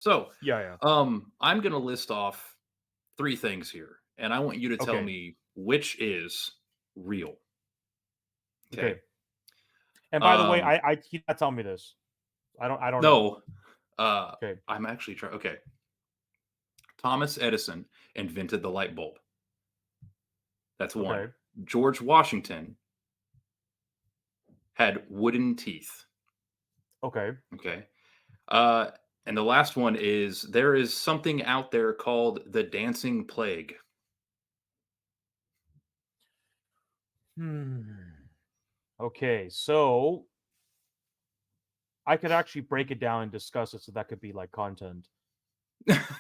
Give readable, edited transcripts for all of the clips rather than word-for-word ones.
So, Yeah, yeah. I'm gonna list off 3 things here, and I want you to tell Okay. me which is real. Okay. Okay. And by the way, Um, I he not tell me this. I don't know. no, uh, Okay. I'm actually trying. Okay. Thomas Edison invented the light bulb. That's one. Okay. George Washington had wooden teeth. Okay. Okay. Uh, and the last one is there is something out there called the dancing plague. Hmm. Okay. So I could actually break it down and discuss it so that could be like content.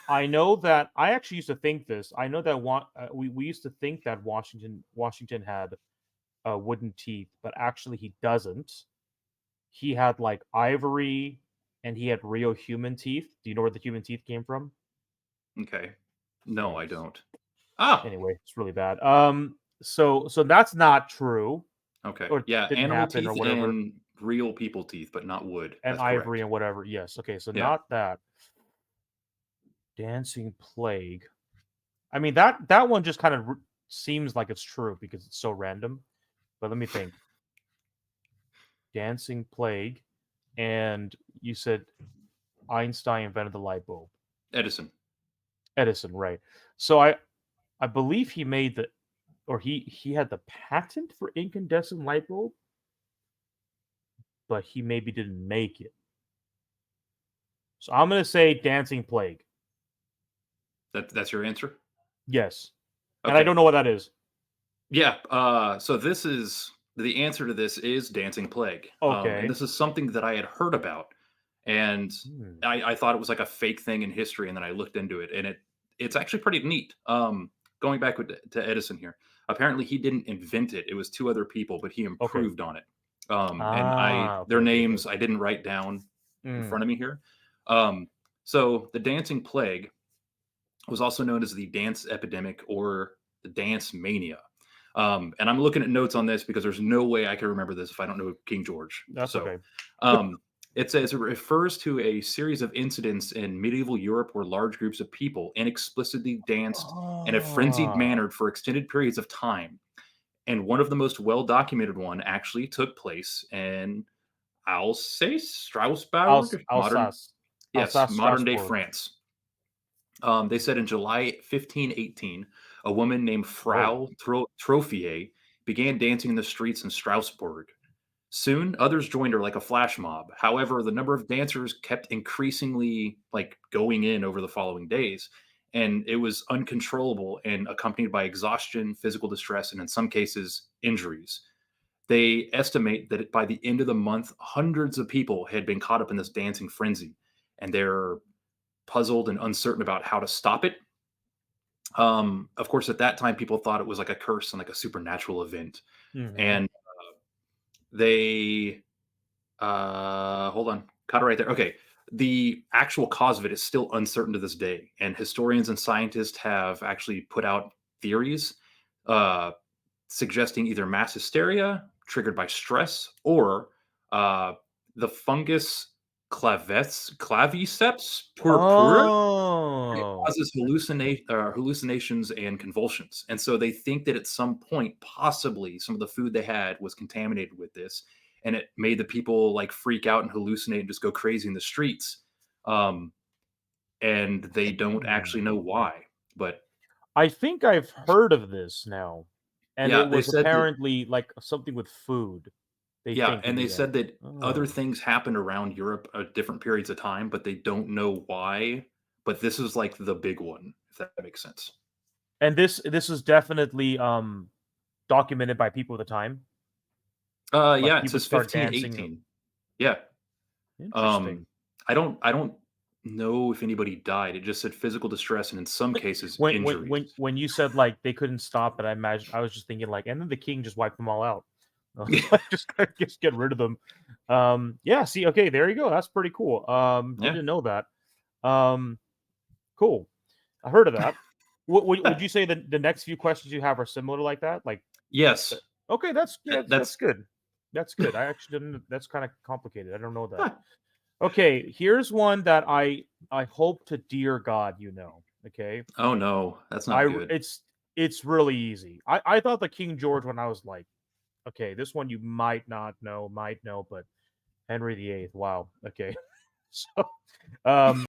I know that I actually used to think this. I know that we used to think that Washington had wooden teeth, but actually he doesn't. He had like ivory and he had real human teeth. Do you know where the human teeth came from? Okay. No, I Yes. don't. Ah, Anyway, it's really bad. So that's not true, okay. or Yeah, didn't animal happen or teeth whatever, and real people teeth, but not wood. and That's ivory correct. and whatever. Yes. Okay. So Yeah. not that. Dancing plague. I mean that one just kind of seems like it's true because it's so random. But let me think. Dancing plague, and you said Einstein invented the light bulb. Edison. Edison, right? So I believe he made the or he had the patent for incandescent light bulb, but he maybe didn't make it. So I'm gonna say dancing plague. That's your answer? Yes, and I Okay. don't know what that is. Yeah, so this is the answer to this is dancing plague. And Okay. this is something that I had heard about, and Hmm. I thought it was like a fake thing in history, and then I looked into it, and it's actually pretty neat. Going back to Edison here, apparently he didn't invent it; it was two other people, but he Okay. improved on it. And Ah. their Okay. Okay. Okay. names I didn't write down in Mm. front of me here. Um, so the dancing plague was also known as the dance epidemic or the dance mania. And I'm looking at notes on this because there's no way I can remember this if I don't know King George. That's So okay. um, it says it refers to a series of incidents in medieval Europe where large groups of people inexplicitly danced in a frenzied Ah. manner for extended periods of time. And one of the most well documented one actually took place in Alsace, Strasbourg, modern Alsace. yes, modern day Strasbourg. France. They said in July 1518, a woman named Whoa. Frau Trophier began dancing in the streets in Strasbourg. Soon, others joined her like a flash mob. However, the number of dancers kept increasingly like going in over the following days, and it was uncontrollable and accompanied by exhaustion, physical distress, and in some cases, injuries. They estimate that by the end of the month, hundreds of people had been caught up in this dancing frenzy, and they're puzzled and uncertain about how to stop it. Of course, at that time, people thought it was like a curse and like a supernatural event. Mhm. And they, hold on, caught it right there. Okay. The actual cause of it is still uncertain to this day. And historians and scientists have actually put out theories uh, suggesting either mass hysteria triggered by stress or uh, the fungus claviceps purpura it Oh. causes hallucinations and convulsions, and so they think that at some point, possibly, some of the food they had was contaminated with this, and it made the people, like, freak out and hallucinate and just go crazy in the streets, um, and they don't actually know Hmm. why, but I think I've heard of this now, and it yeah, they was said that apparently like something with food. They yeah, think and maybe they then. said that other Oh. things happened around Europe at different periods of time, but they don't know why, but this is, like, the big one, if that makes sense. And this is definitely documented by people at the time. Like Yeah, it people says start dancing. 1518. Yeah. Um, Interesting. I don't know if anybody died. It just said physical distress and in some cases injuries. When you said like they couldn't stop it, I was just thinking like, and then the king just wiped them all out. Like just get rid of them. Yeah. See, okay, there you go. That's pretty cool. Yeah. Didn't know that. Um, cool. I heard of that. Would you say that the next few questions you have are similar like that? Like, Yes. okay, that's That yeah, that's that's good. That's good. I actually didn't. That's kind of complicated. I don't know that. Okay, here's one that I hope to dear God you know. Okay, Oh no, that's I not r- good. it's really easy. I thought the King George when I was like, okay, this one you might not know, might know, but Henry VIII. Wow. Okay, so